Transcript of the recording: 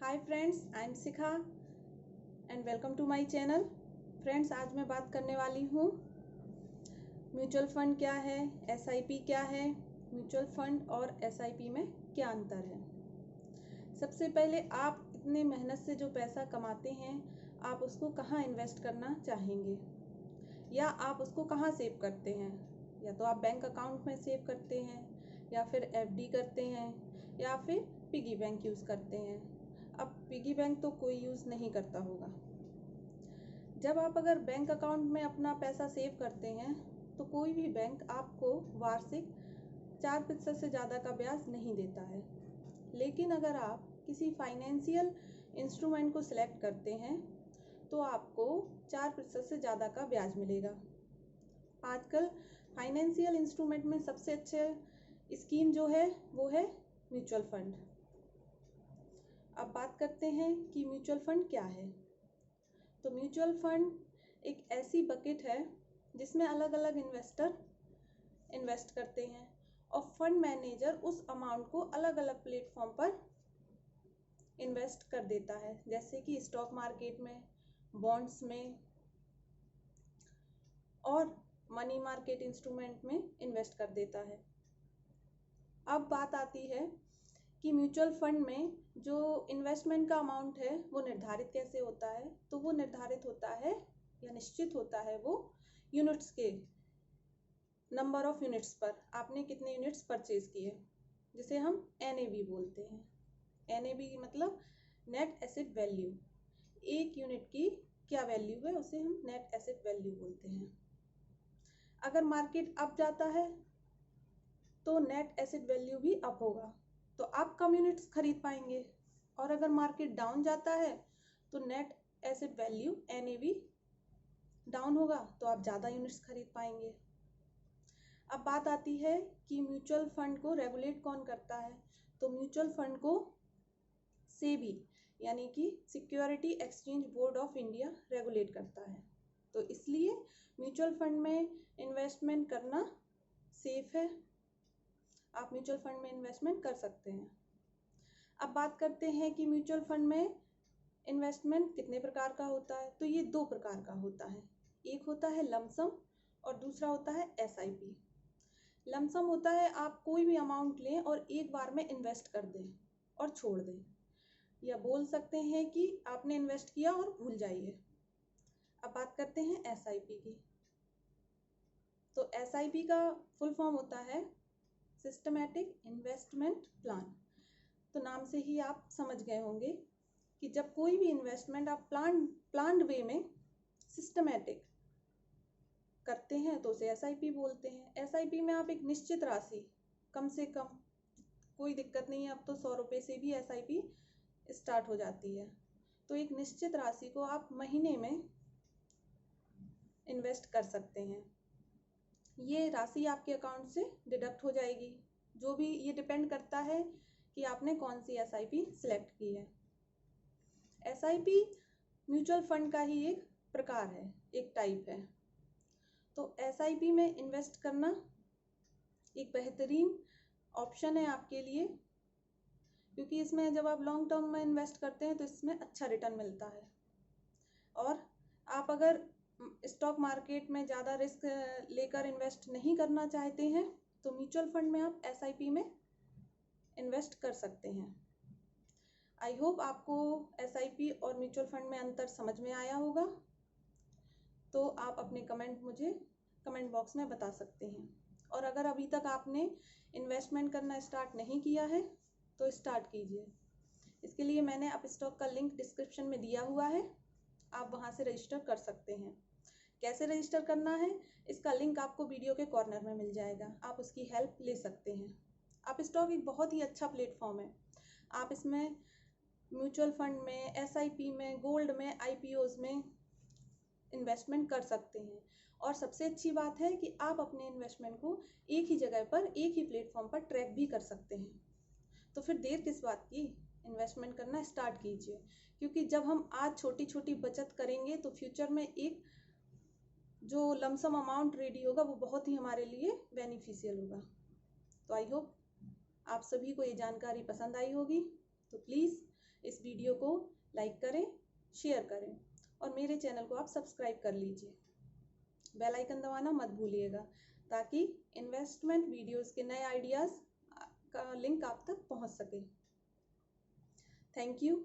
Hi friends, I am Shikha and welcome to my channel. Friends, आज मैं बात करने वाली हूँ म्यूचुअल फंड क्या है, एसआईपी क्या है, म्यूचुअल फंड और एसआईपी में क्या अंतर है। सबसे पहले, आप इतने मेहनत से जो पैसा कमाते हैं, आप उसको कहाँ इन्वेस्ट करना चाहेंगे या आप उसको कहाँ सेव करते हैं। या तो आप बैंक अकाउंट में सेव करते हैं, या फिर एफडी करते हैं, या फिर पिगी बैंक यूज़ करते हैं। अब पिगी बैंक तो कोई यूज़ नहीं करता होगा। जब आप अगर बैंक अकाउंट में अपना पैसा सेव करते हैं तो कोई भी बैंक आपको वार्षिक 4% से ज़्यादा का ब्याज नहीं देता है। लेकिन अगर आप किसी फाइनेंशियल इंस्ट्रूमेंट को सिलेक्ट करते हैं तो आपको 4% से ज़्यादा का ब्याज मिलेगा। आजकल फाइनेंशियल इंस्ट्रूमेंट में सबसे अच्छे स्कीम जो है वो है म्यूचुअल फंड। अब बात करते हैं कि म्यूचुअल फंड क्या है। तो म्यूचुअल फंड एक ऐसी बकेट है जिसमें अलग अलग इन्वेस्टर इन्वेस्ट करते हैं और फंड मैनेजर उस अमाउंट को अलग अलग प्लेटफॉर्म पर इन्वेस्ट कर देता है, जैसे कि स्टॉक मार्केट में, बॉन्ड्स में और मनी मार्केट इंस्ट्रूमेंट में इन्वेस्ट कर देता है। अब बात आती है कि म्यूचुअल फंड में जो इन्वेस्टमेंट का अमाउंट है वो निर्धारित कैसे होता है। तो वो निर्धारित होता है या निश्चित होता है वो यूनिट्स के नंबर ऑफ यूनिट्स पर, आपने कितने यूनिट्स परचेज किए, जिसे हम एनएवी बोलते हैं। एनएवी मतलब नेट एसेट वैल्यू। एक यूनिट की क्या वैल्यू है उसे हम नेट एसेट वैल्यू बोलते हैं। अगर मार्केट अप जाता है तो नेट एसेट वैल्यू भी अप होगा, तो आप कम यूनिट्स खरीद पाएंगे। और अगर मार्केट डाउन जाता है तो net asset value NAV down होगा, तो आप ज़्यादा यूनिट्स खरीद पाएंगे। अब बात आती है कि म्यूचुअल फंड को रेगुलेट कौन करता है। तो म्यूचुअल फंड को सेबी यानी कि security exchange board of India regulate करता है। तो इसलिए म्यूचुअल फंड में इन्वेस्टमेंट करना सेफ है। आप म्यूचुअल फंड में इन्वेस्टमेंट कर सकते हैं। अब बात करते हैं कि म्यूचुअल फंड में इन्वेस्टमेंट कितने प्रकार का होता है। तो ये 2 प्रकार का होता है। एक होता है लमसम और दूसरा होता है एसआईपी। लमसम होता है आप कोई भी अमाउंट लें और एक बार में इन्वेस्ट कर दें और छोड़ दें, या बोल सकते हैं कि आपने इन्वेस्ट किया और भूल जाइए। अब बात करते हैं एसआईपी की। तो एसआईपी का फुल फॉर्म होता है सिस्टमैटिक इन्वेस्टमेंट प्लान। तो नाम से ही आप समझ गए होंगे कि जब कोई भी इन्वेस्टमेंट आप प्लान्ड वे में सिस्टमैटिक करते हैं तो उसे एसआईपी बोलते हैं। एसआईपी में आप एक निश्चित राशि, कम से कम, कोई दिक्कत नहीं है, अब तो 100 रुपये से भी एसआईपी स्टार्ट हो जाती है। तो एक निश्चित राशि को आप महीने में इन्वेस्ट कर सकते हैं। ये राशि आपके अकाउंट से डिडक्ट हो जाएगी। जो भी, ये डिपेंड करता है कि आपने कौन सी एसआईपी सिलेक्ट की है। एसआईपी म्यूचुअल फंड का ही एक प्रकार है, एक टाइप है। तो एसआईपी में इन्वेस्ट करना एक बेहतरीन ऑप्शन है आपके लिए, क्योंकि इसमें जब आप लॉन्ग टर्म में इन्वेस्ट करते हैं तो इसमें अच्छा रिटर्न मिलता है। और आप अगर स्टॉक मार्केट में ज़्यादा रिस्क लेकर इन्वेस्ट नहीं करना चाहते हैं तो म्यूचुअल फंड में आप एसआईपी में इन्वेस्ट कर सकते हैं। आई होप आपको एसआईपी और म्यूचुअल फंड में अंतर समझ में आया होगा। तो आप अपने कमेंट मुझे कमेंट बॉक्स में बता सकते हैं। और अगर अभी तक आपने इन्वेस्टमेंट करना स्टार्ट नहीं किया है तो स्टार्ट कीजिए। इसके लिए मैंने अप स्टॉक का लिंक डिस्क्रिप्शन में दिया हुआ है, आप वहाँ से रजिस्टर कर सकते हैं। कैसे रजिस्टर करना है इसका लिंक आपको वीडियो के कॉर्नर में मिल जाएगा, आप उसकी हेल्प ले सकते हैं। अप स्टॉक एक बहुत ही अच्छा प्लेटफॉर्म है। आप इसमें म्यूचुअल फंड में, एसआईपी में, गोल्ड में, आईपीओज में इन्वेस्टमेंट कर सकते हैं। और सबसे अच्छी बात है कि आप अपने इन्वेस्टमेंट को एक ही जगह पर, एक ही प्लेटफॉर्म पर ट्रैक भी कर सकते हैं। तो फिर देर किस बात की, इन्वेस्टमेंट करना स्टार्ट कीजिए। क्योंकि जब हम आज छोटी छोटी बचत करेंगे तो फ्यूचर में एक जो लमसम अमाउंट रेडी होगा वो बहुत ही हमारे लिए बेनिफिशियल होगा। तो आई होप आप सभी को ये जानकारी पसंद आई होगी। तो प्लीज़ इस वीडियो को लाइक करें, शेयर करें और मेरे चैनल को आप सब्सक्राइब कर लीजिए। बेल आइकन दबाना मत भूलिएगा ताकि इन्वेस्टमेंट वीडियोस के नए आइडियाज़ का लिंक आप तक पहुंच सके। Thank you.